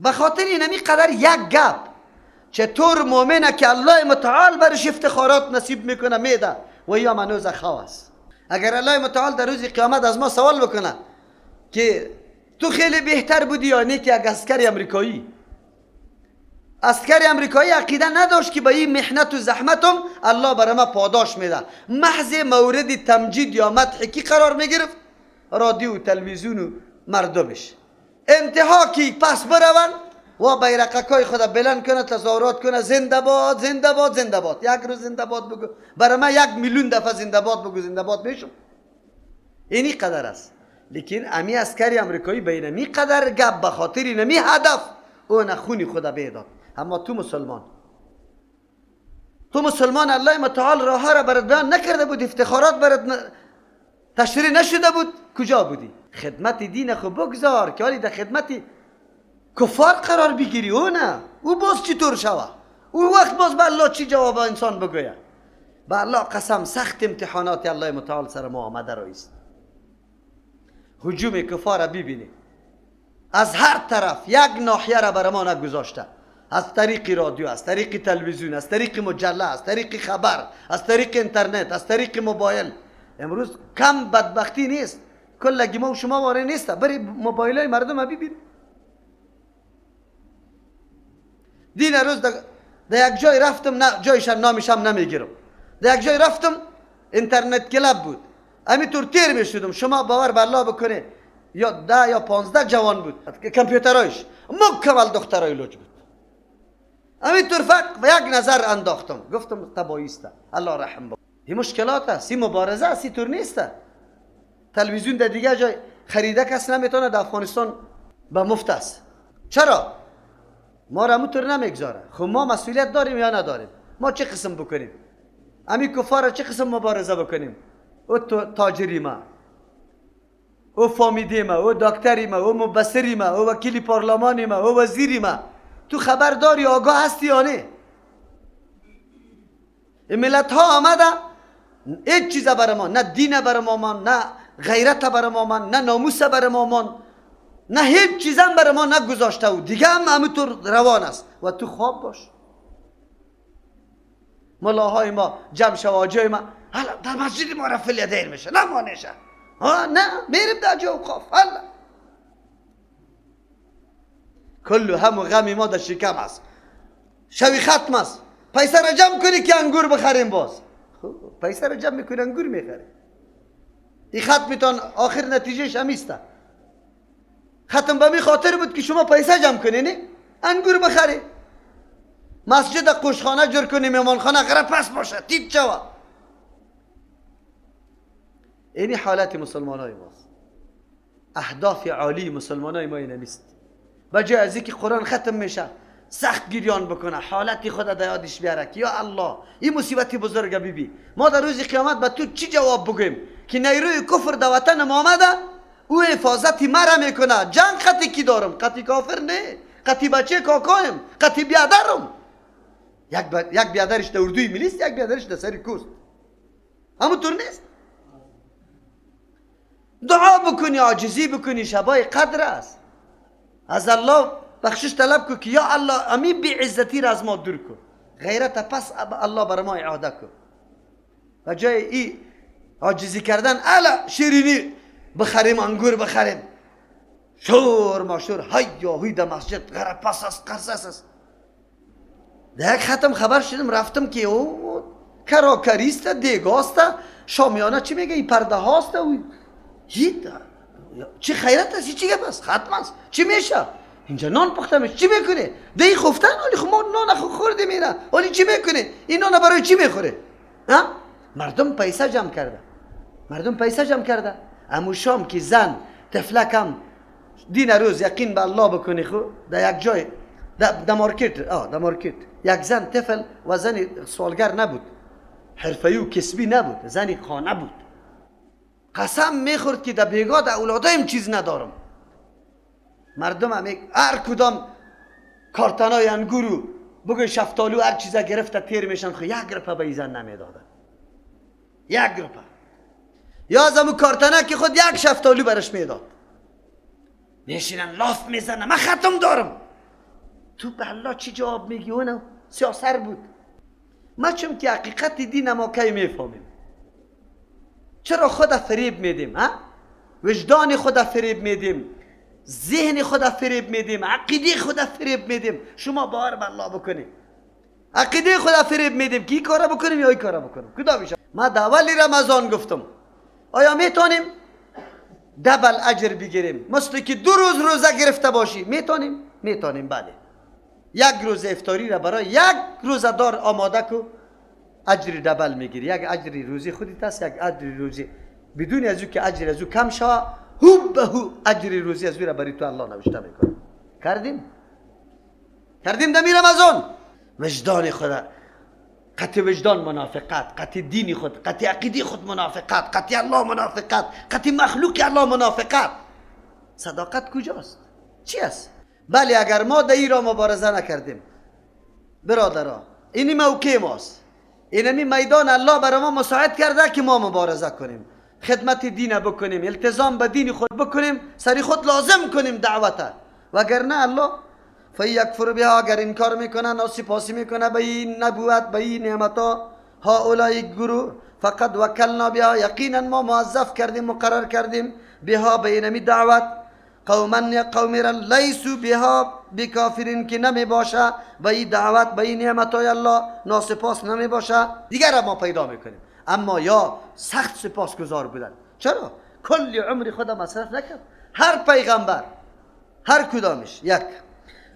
به خاطر اینمی قدر یک گپ چطور مؤمنه که الله متعال برش افتخارات نصیب میکنه میده و یا منوز خواست. اگر الله متعال در روز قیامت از ما سوال بکنه که تو خیلی بهتر بودی یا نه که یک عسکر امریکایی عقیده نداشت که با این محنت و زحمتم الله برای ما پاداش میده، محض مورد تمجید یا مدح کی قرار میگرفت؟ رادیو و تلویزیون و مردمش. انتها کی پس برون و بیرقکای خود بلند کنه، تظاهرات کنه، زنده باد زنده باد زنده باد. یک روز زنده باد بگو، برای من 1,000,000 دفعه زنده باد بگو، زنده باد میشم. اینی قدر است. لیکن امی عسکری امریکایی بین می قدر گپ به خاطر اینمی هدف اون خونی خدا بیداد. اما تو مسلمان الله متعال راه را برات بیان نکرده بود، افتخارات برات تشریح نشده بود، کجا بودی؟ خدمت دین خو بگذار که ولی در خدمت کفار قرار بگیری. او نه، او باز چطور شوه؟ او وقت باز به الله چی جواب انسان بگوید؟ به الله قسم سخت امتحانات الله متعال سر ما آمده رایست. هجوم کفار ببینی از هر طرف، یک ناحیه را بر ما نگذاشته، از طریق رادیو، از طریق تلویزیون، از طریق مجله، از طریق خبر، از طریق اینترنت، از طریق موبایل. امروز کم بدبختی نیست، کلگی ما و شما واره نیسته، بری موبایل های مردم ببین. دین روز در یک جای رفتم، نه جایش نامش هم نمیگیرم، در یک جای رفتم اینترنت کلاب بود، همینطور تیر میشدم. شما باور به الله بکنه یا 10 یا 15 جوان بود، کامپیوترایش مکمل دخترای لوچ بود. همینطور فقط به یک نظر انداختم، گفتم تباییسته، الله رحم با. این مشکلات است، این مبارزه است، این طور نیسته. تلویزیون در دیگه جای خریده کس نمیتونه، در افغانستان به مفت است. چرا؟ ما را همونطور نمیگذاره. خب ما مسئولیت داریم یا نداریم؟ ما چه قسم بکنیم؟ امی کفار چه قسم مبارزه بکنیم؟ او تاجری ما، او فامیدی ما، او دکتری ما، او مبصری ما، او وکیل پارلمانی ما، او وزیری ما. تو خبر داری، آگاه هستی یا نه؟ این ملت ها آمده هیچ چیز بر ما، نه دین بر ما، نه غیرت بر ما، نه ناموس بر ما، نه هیچ چیز هم بر ما نگذاشته و دیگه هم همونطور روان است. و تو خواب باش، ملاهای ما جمع شواجه ما حالا در مسجد ما را فلیه دیر میشه، نه ما نشه، نه میریم در جا خوف، حالا کلو هم و غمی ما در شکم است. شوی ختم است، پیسه را جمع کنی که انگور بخریم. باز پیسه را جمع میکنی انگور میخری. این ختمتان آخر نتیجهش همیسته. ختم به می خاطر بود که شما پیسه جمع کنی، انگور بخری، مسجد قوشخانه جور کنی، مهمانخانه غره پس باشه، تیپ چوا. اینی حالت مسلمان های ماست. اهداف عالی مسلمان های ما اینه نیست. بجای از اینکه قرآن ختم میشه سخت گریان بکنه، حالتی خود در یادش بیاره که یا الله این مصیبت بزرگ بیبی، ما در روز قیامت به تو چی جواب بگویم که نیروی کفر در وطن ما آمده، او حفاظتی مرا میکنه. جنگ خطی کی دارم؟ خطی کافر نه، خطی بچه کاکایم، خطی بیادرم. یک بیادرش در اردوی ملیست، یک بیادرش در سری کوست. همونطور نیست؟ دعا بکنی، عاجزی بکنی، شبای قدر است. از الله بخشش طلب کن که یا الله امی بی عزتی را از ما دور کن، غیرت پس الله برای ما اعاده کن. و جای ای عاجزی کردن الا شیرینی بخریم، انگور بخریم، شور ماشور هیا هوی در مسجد غره پس است، قصص است. در یک ختم خبر شدم، رفتم که او کراکریست، دیگاست، شامیانه چی میگه، این پرده هاست و چی خیرت است، چی گپ است، ختم است، چی میشه؟ اینجا نان پخته میشه، چی میکنه؟ دی خفتن، ولی خب ما نان خورده میره، ولی چی میکنه؟ این نان برای چی میخوره؟ مردم پیسه جمع کرده، امو شام که زن تفلکم دین روز یقین به الله بکنی، خو در یک جای در مارکت یک زن طفل و زن سوالگر نبود، حرفه‌ای و کسبی نبود، زنی خانه بود، قسم میخورد که در بیگاه در اولادایم چیز ندارم. مردم هم هر کدام کارتنای انگورو بگوی شفتالو هر چیزا گرفته تیر میشن، خو یک رپه به زن نمیدادن، یک رپه. یا از همون کارتنه که خود یک شفتالو برش میداد. میشینن لاف میزنن من ختم دارم. تو به الله چی جواب میگی؟ اونو سیاسر بود. ما چون که حقیقت دین ما کی میفهمیم؟ چرا خود فریب میدیم؟ وجدان خود فریب میدیم، ذهن خود فریب میدیم، عقیده خود فریب میدیم. شما باور به الله بکنید، عقیده خود فریب میدیم که این کارا بکنیم یا این کارا بکنیم. کدام میشه؟ ما در اولی رمضان گفتم آیا میتونیم دبل اجر بگیریم مثل که 2 روز روزه گرفته باشی؟ میتونیم بله. 1 روز افطاری را برای 1 روزه دار آماده کو، اجر دبل میگیری. 1 اجر روزی خودت است، 1 اجر روزی بدون از او که اجر از او کم شود، هو به هو اجر روزی از او را برای تو الله نوشته میکنه. کردیم دمی رمضان. وجدان خدا قطع وجدان منافقت، قطع دین خود، قطع عقیده خود منافقت، قطع الله منافقت، قطع مخلوق الله منافقت. صداقت کجاست؟ چی است؟ بله اگر ما در این را مبارزه نکردیم برادرها، اینی موقع ماست، اینمی میدان الله برای ما مساعد کرده که ما مبارزه کنیم، خدمت دین بکنیم، التزام به دین خود بکنیم، سری خود لازم کنیم دعوت. وگرنه الله فیکفر بها، اگر انکار میکنه ناسپاسی میکنه به این نبوت، به این نعمتا، هؤلاء گروه فقط وکلنا بها، یقینا ما موظف کردیم مقرر کردیم بها به اینمی دعوت، قومی را لیسو بها بکافرین که نمی باشه به این دعوت به این نعمتای الله ناسپاس نمی باشه، دیگر ما پیدا میکنیم. اما یا سخت سپاسگزار بودن. چرا؟ کل عمر خود مصرف نکرد. هر پیغمبر هر کدامش یک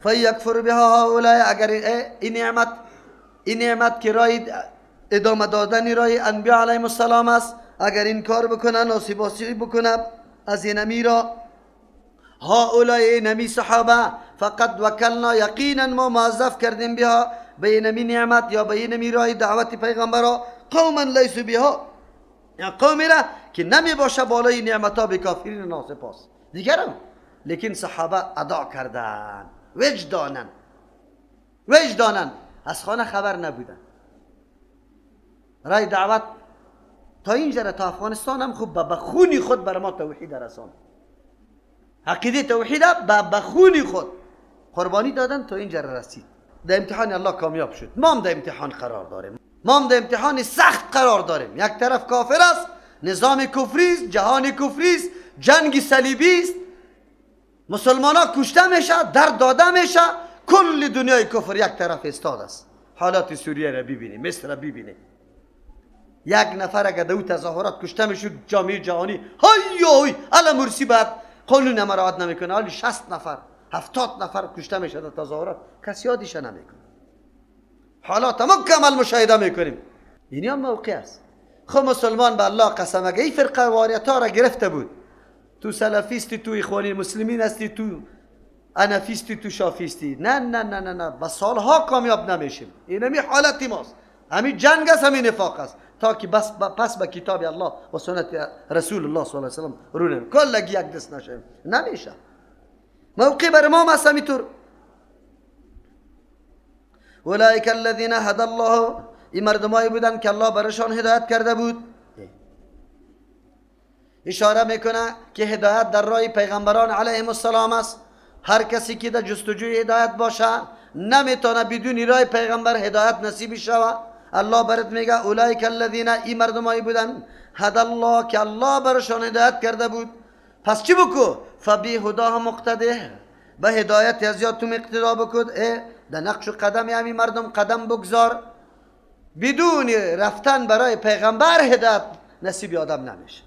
فیکفر بها هؤلاء، اگر این نعمت که رای ادامه دادن رای انبیاء علیهم السلام است، اگر این کار بکنن ناسپاسی بکنن از این امیرا هؤلاء نمی صحابه، فقط وکلنا یقینا ما موظف کردیم بها به این نعمت یا به این رای دعوت پیغمبرا قوما لیسو بها، یا قومی را که نمی باشه بالای نعمتا به کافرین ناسپاس دیگرم. لیکن صحابه ادا کردن وجدانن از خانه خبر نبودن. رای دعوت تا اینجا تا افغانستان هم خوب به خونی خود بر ما توحید رساند، عقیده توحید به خونی خود قربانی دادن تا اینجا رسید. در امتحان الله کامیاب شد. ما هم در امتحان قرار داریم، ما هم در امتحان سخت قرار داریم. یک طرف کافر است، نظام کفری است، جهان کفری است، جنگ صلیبی است، مسلمان ها کشته میشه، درد داده میشه، کل دنیای کفر یک طرف استاد است. حالات سوریه را ببینید، مصر را ببینید. یک نفر اگر در تظاهرات کشته میشد جامعه جهانی های الا مرسی بعد قانون مراعات نمیکنه، حالی 60 نفر 70 نفر کشته میشه در تظاهرات، کسی یادش نمیکنه. حالات مکمل مشاهده میکنیم. این هم موقع است. خب مسلمان به الله قسم اگه این فرقه واریت ها را گرفته بود، تو سلفیستی، تو اخوانی مسلمین هستی، تو انفیستی، تو شافیستی، نه با سالها کامیاب نمیشیم. این همی حالتی ماست، همین جنگ است، همین نفاق است، تا که پس به کتاب الله و سنت رسول الله صلی الله علیه و سلم رو نمیم، کلگی یک دست نشیم، نمیشه. موقع بر ما است همینطور. اولئک الذین هدی الله، این مردمایی بودن که الله برشان هدایت کرده بود. اشاره میکنه که هدایت در راه پیغمبران علیهم السلام است. هر کسی که در جستجوی هدایت باشه نمیتونه بدون راه پیغمبر هدایت نصیب شود. الله برات میگه اولئک الذین، این مردمایی بودن هدی الله که الله برشان هدایت کرده بود. پس چی بکو؟ فبی هداه مقتده، به هدایت از یادتون اقتدا بکن. در نقش و قدم همین مردم قدم بگذار. بدون رفتن برای پیغمبر هدایت نصیب آدم نمیشه.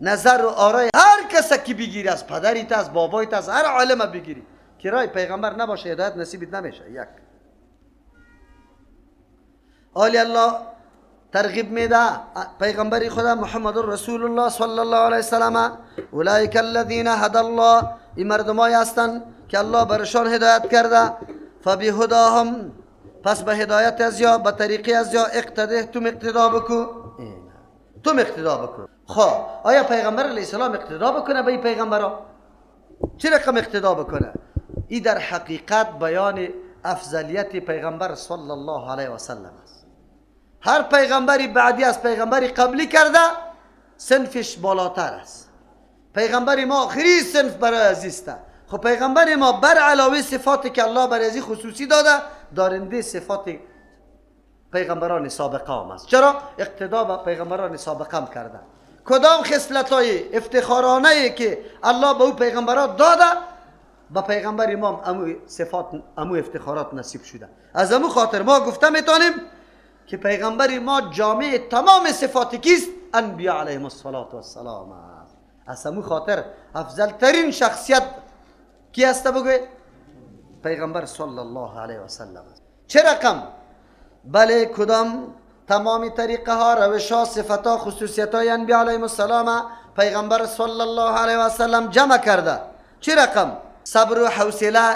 نظر و آرای هر کس که بگیری، از پدریت، از بابایت، از هر عالم بگیری که رای پیغمبر نباشه هدایت نصیبت نمیشه. یک آلی الله ترغیب میده پیغمبری خدا محمد رسول الله صلی الله علیه وسلم. اولئک الذین هدی الله، این مردمایی هستند که الله برشان هدایت کرده. فبهداهم، پس به هدایت از یا به طریقی از یا اقتده، تم اقتدا بکن. تم اقتدا بکن. خب آیا پیغمبر علیه السلام اقتدا بکنه به این پیغمبرها؟ چه رقم اقتدا بکنه؟ این در حقیقت بیان افضلیت پیغمبر صلی الله علیه و سلم است. هر پیغمبری بعدی از پیغمبری قبلی کرده صنفش بالاتر است. پیغمبر ما آخری صنف برای ازیسته. خب پیغمبر ما بر علاوه صفاتی که الله برای ازی خصوصی داده، دارنده صفات پیغمبران سابقه هم است. چرا؟ اقتدا به پیغمبران سابقه هم کرده. کدام خصلت‌های افتخارانه که الله به او پیغمبرات داده، با پیغمبر امام امو صفات امو افتخارات نصیب شده. از امو خاطر ما گفته میتونیم که پیغمبر ما جامع تمام صفات کیست؟ انبیاء علیهم السلام است. از امو خاطر افضل ترین شخصیت کی است بگوید؟ پیغمبر صلی الله علیه و سلم است. چه رقم؟ بله کدام تمام طریقه ها، روش ها، صفت ها، خصوصیت های انبیاء علیهم السلام پیغمبر صلی الله علیه و سلم جمع کرده. چه رقم؟ صبر و حوصله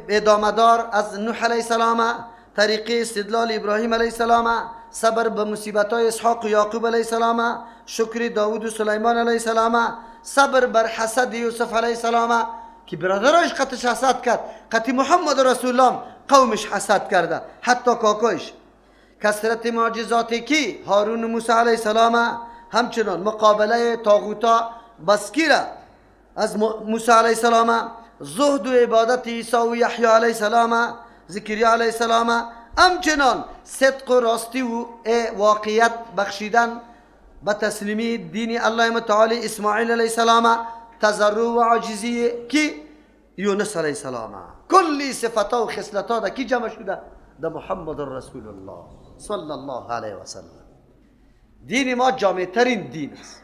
ادامه دار از نوح علیه السلام، طریقه استدلال ابراهیم علیه السلام، صبر به مصیبت های اسحاق و یعقوب علیه السلام، شکر داوود و سلیمان علیه السلام، صبر بر حسد یوسف علیه السلام که برادرش قطعش حسد کرد، قطع محمد رسول الله قومش حسد کرده، حتی کاکایش. کثرت معجزاتی که هارون و موسی علیه السلام، همچنان مقابله طاغوتا بسکیره از موسی علیه السلام، زهد و عبادت عیسی و یحیی علیه السلام، زکریا علیه السلام، همچنان صدق و راستی و واقعیت بخشیدن به تسلیمی دین الله متعالی اسماعیل علیه السلام، تضرع و عاجزی که یونس علیه السلام. کلی صفتا و خصلتا دا کی جمع شده؟ دا محمد رسول الله صلی الله علیه و سلم. دین ما جامع ترین دین است.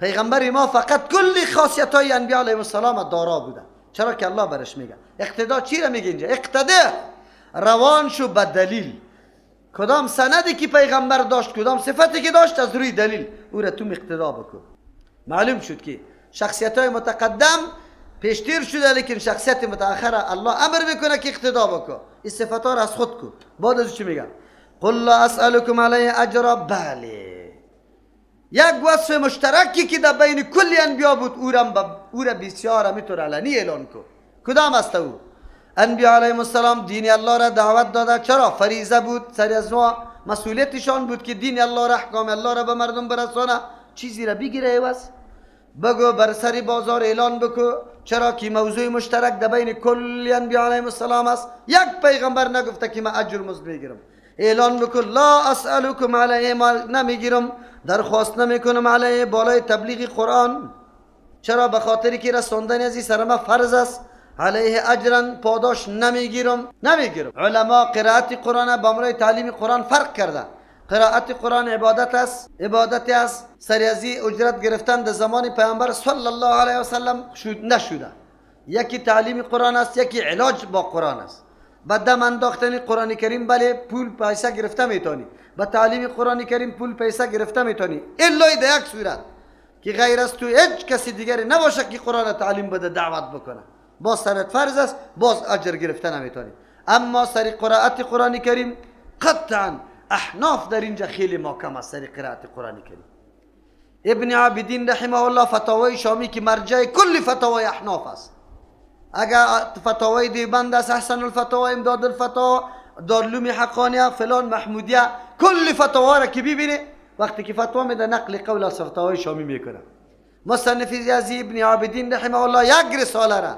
پیغمبر ما فقط کلی خاصیت های انبیاء علیهم السلام دارا بوده. چرا که الله برش میگه اقتدا. چی را میگه اینجا؟ اقتدا روان شو به دلیل. کدام سندی که پیغمبر داشت، کدام صفتی که داشت، از روی دلیل او را تو اقتدا بکن. معلوم شد که شخصیت های متقدم پیشتر شده، لیکن شخصیت متأخر الله امر میکنه که اقتدا بکن. این صفات ها را از خود کن. بعد از چی میگه؟ قل لا اسألكم علیه اجرا. بله، یک وصف مشترکی که در بین کلی انبیا بود، او را بسیار میتور علنی اعلان کن. کدام است او؟ انبیا علیهم السلام دین الله را دعوت داده. چرا؟ فریضه بود، سر از ما مسئولیتشان بود که دین الله را، احکام الله را به مردم برسانه. چیزی را بگیره بس بگو، بر سر بازار اعلان بکو. چرا که موضوع مشترک در بین کل انبیا علیهم السلام است. یک پیغمبر نگفته که من اجر مزد میگیرم. اعلان بکن لا اسألكم علیه، ما نمیگیرم، درخواست نمیکنم علیه بالای تبلیغ قرآن. چرا؟ به خاطری که رساندن از این سر ما فرض است. علیه اجرا، پاداش نمیگیرم. علما قرائت قرآن با امرای تعلیم قرآن فرق کرده. قرائت قرآن عبادت است. سر از این اجرت گرفتن در زمان پیامبر صلی الله علیه و سلم نشده. یکی تعلیم قرآن است، یکی علاج با قرآن است. با دم انداختن قرآن کریم بله پول پیسه گرفته میتونی، با تعلیم قرآن کریم پول پیسه گرفته میتونی، الا در یک صورت که غیر از تو هیچ کسی دیگری نباشه که قرآن تعلیم بده، دعوت بکنه، باز سرت فرض است، باز اجر گرفته نمیتونی. اما سر قرائت قرآن کریم قطعا احناف در اینجا خیلی محکم است. سر قرائت قرآن کریم ابن عابدین رحمه الله فتاوی شامی که مرجع کل فتاوی احناف است. اگر فتاوی دیوبند است، احسن الفتاوا، امداد الفتاوا، دارالعلوم حقانیه، فلان محمودیه، کل فتاوا را که ببینه وقتی که فتوا میده نقل قول از فتاوی شامی میکنه. مصنف یزی ابن عابدین رحمه الله یک رساله را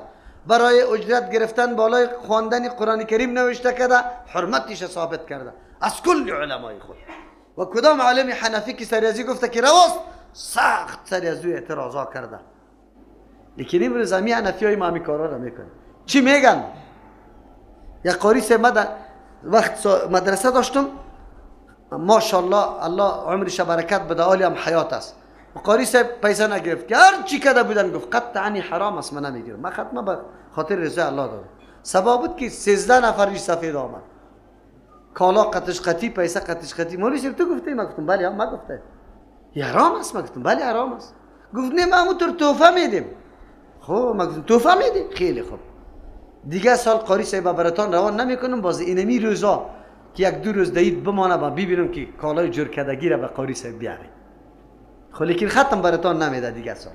برای اجرت گرفتن بالای خواندن قرآن کریم نوشته کرده، حرمتش ثابت کرده از کل علمای خود. و کدام عالم حنفی که سریازی گفته که رواست، سخت سریازی اعتراضا کرده. لیکن امروز همی حنفی های ما همی کارا را میکنه. چی میگن؟ یک قاری صاحب وقت مدرسه داشتم، ماشاءالله الله عمرش برکت بده، عالی هم حیات است. و قاری صاحب پیسه نگرفت که هر چی کده بودن گفت قطعا حرام است، من نمیگیرم. من ختمه به خاطر رضای الله دادم. سبب بود که 13 نفر ریش سفید آمد، کالا قطش قطی، پیسه قطش قطی. مولی صاحب تو گفتی؟ من گفتم بله. من گفته حرام است؟ من گفتم بله حرام است. گفت نه ما همونطور تحفه میدیم. خب من گفتم تحفه میدیم؟ خیلی خوب. دیگه سال قاری صاحب براتان روان نمیکنم، باز اینمی روزا که یک دو روز دید بمانه با ببینم که کالای جور کدگی را به قاری صاحب بیاری. خب لیکن ختم براتان نمیده دیگه سال.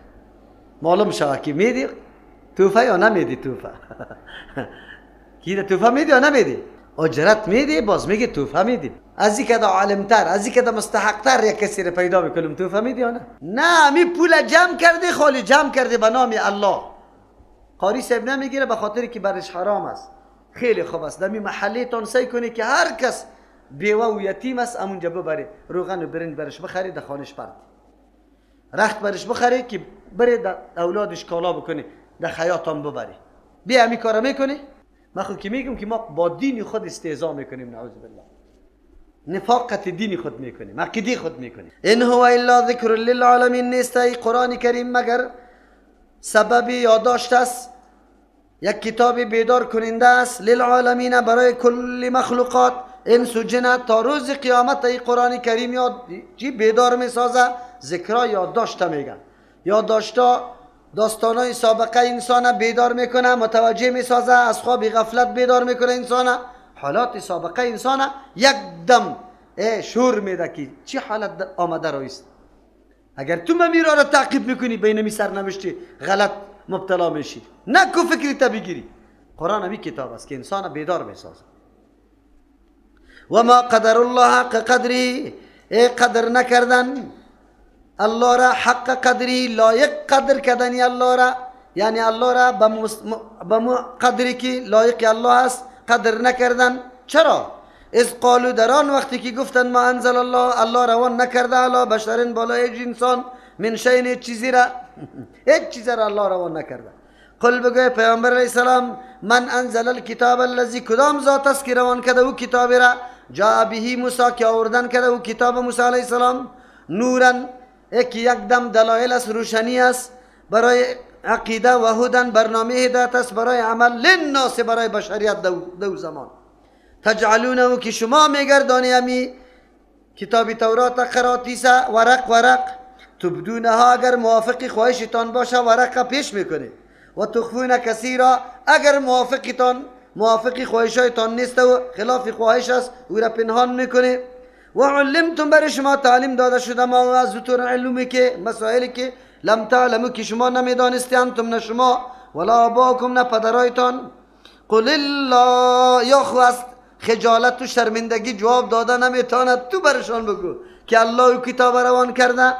معلوم شود که میدی تحفه یا نمیدی تحفه. کی تحفه میدی یا نمیدی؟ اجرت میدی باز میگه توفه میدیم. از این که عالمتر، از این که مستحقتر یک کسی رو پیدا میکنیم توفه میدی یا نه؟ نه، می پول جمع کرده، خالی جمع کرده به نام الله. قاری صاحب نمیگیره به خاطر که برش حرام است. خیلی خوب است در محله تان سعی کنی که هر کس بیوه و یتیم است امونجا ببره، روغن و برنج برش بخری در خانش پرد، رخت برش بخری که بره در اولادش کالا بکنی، در خیاطان ببری. بیا همی کارا میکنی. من خود که میگم که ما با دین خود استهزا میکنیم، نعوذ بالله، نفاقت دین خود میکنیم، عقیده خود میکنیم. ان هو الا ذکر للعالمین، نیست ای قرآن کریم مگر سبب یادداشت است، یک کتاب بیدار کننده است، للعالمین برای کل مخلوقات، انس و جن، تا روز قیامت. ای قرآن کریم یاد چی بیدار میسازه؟ ذکرها یادداشت میگن، یادداشتا داستانای سابقه انسان بیدار میکنه، متوجه میسازه، از خواب غفلت بیدار میکنه انسان، حالات سابقه انسان یک دم شور میده که چی حالت آمده رویست. اگر تو میرا را تعقیب میکنی بین می سرنوشتی غلط مبتلا میشی، نکو فکری تا بگیری. قرآن همی کتاب است که انسان بیدار میسازه. و ما قدر الله حق قدری، قدر نکردن الله را حق قدری، لایق قدر کردنی الله را، یعنی الله را به قدری که لایق الله است قدر نکردن. چرا؟ از قالو در آن وقتی که گفتن ما انزل الله، الله روان نکرده علی بشرین بالای هیچ انسان، من شین هیچ چیزی را هیچ چیزی را الله روان نکرده. قل بگوی پیامبر علیه السلام من انزل الکتاب الذی، کدام ذات است که روان کرده او کتابی را، جاء به موسی که آوردن کرده او کتاب موسی علیه السلام، نورن یکی یک دم دلایل است، روشنی است برای عقیده، و هدن برنامه هدایت است برای عمل، للناس برای بشریت دو زمان. تجعلونه که شما میگردانی امی کتاب تورات قراتیسه ورق تبدونها اگر موافق خواهشتان باشه ورق پیش میکنه، و تخفون کثیرا اگر موافق خواهشایتان نیست و خلاف خواهش است او را پنهان میکنه. و علمتم بر شما تعلیم داده شده ما از طور علومی که مسائلی که لم تعلمو که شما نمیدانستی، انتم نه شما ولا آباکم نه پدرایتان. قل الله، یا خواست خجالت و شرمندگی جواب داده نمیتواند، تو برشان بگو که الله کتاب روان کرده.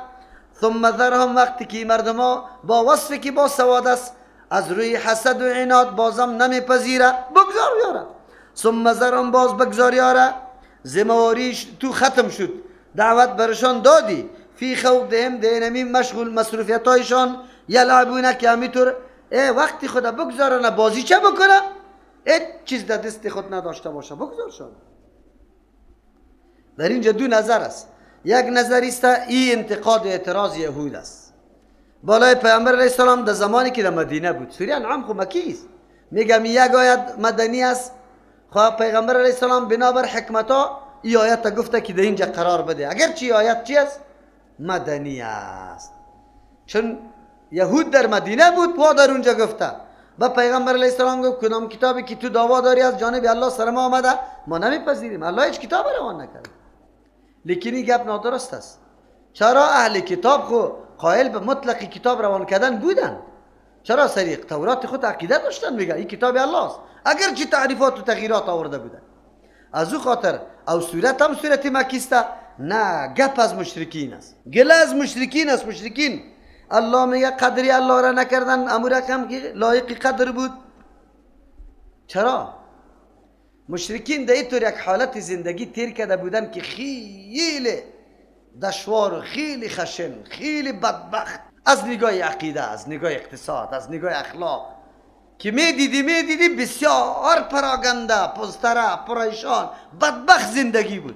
ثم ذرهم، وقتی که مردم ها با وصفی که با سواد است از روی حسد و عناد بازم نمیپذیره، بگذار یاره. ثم ذرهم، باز بگذار یاره، زمواریش تو ختم شد، دعوت برشان دادی، فی خوضهم دینمی مشغول مصروفیت هایشان، یلعبونه که همیطور وقتی خدا بگذارن بازی چه بکنه، هیچ چیز در دست خود نداشته باشه بگذارشان. در اینجا دو نظر است. یک نظر است این انتقاد و اعتراض یهود است بالای پیامبر علیه السلام در زمانی که در مدینه بود. سوره انعام خو مکی است، میگم یک آیت مدنی است. خواه پیغمبر علیه السلام بنابر حکمتا این آیت گفته که در اینجا قرار بده، اگر چی آیت چی است؟ مدنی است، چون یهود در مدینه بود و در اونجا گفته. با پیغمبر علیه السلام گفت کدام کتابی که تو دعوا داری از جانب الله سر ما آمده ما نمیپذیریم، الله هیچ کتاب روان نکرده. لیکن این گپ نادرست است. چرا اهل کتاب خو قائل به مطلق کتاب روان کردن بودن؟ چرا سریق تورات خود عقیده داشتن، میگه این کتاب الله است، اگر چی تعریفات و تغییرات آورده بودن. از او خاطر او صورت هم صورت مکی است، نه گپ از مشرکین است، گله از مشرکین است. مشرکین الله میگه قدری الله را نکردن، امور هم که لایق قدر بود. چرا؟ مشرکین در اینطور یک حالت زندگی تیر کرده بودن که خیلی دشوار، خیلی خشن، خیلی بدبخت، از نگاه عقیده، از نگاه اقتصاد، از نگاه اخلاق، که میدیدی بسیار پراگنده، پستره، پریشان، بدبخت زندگی بود.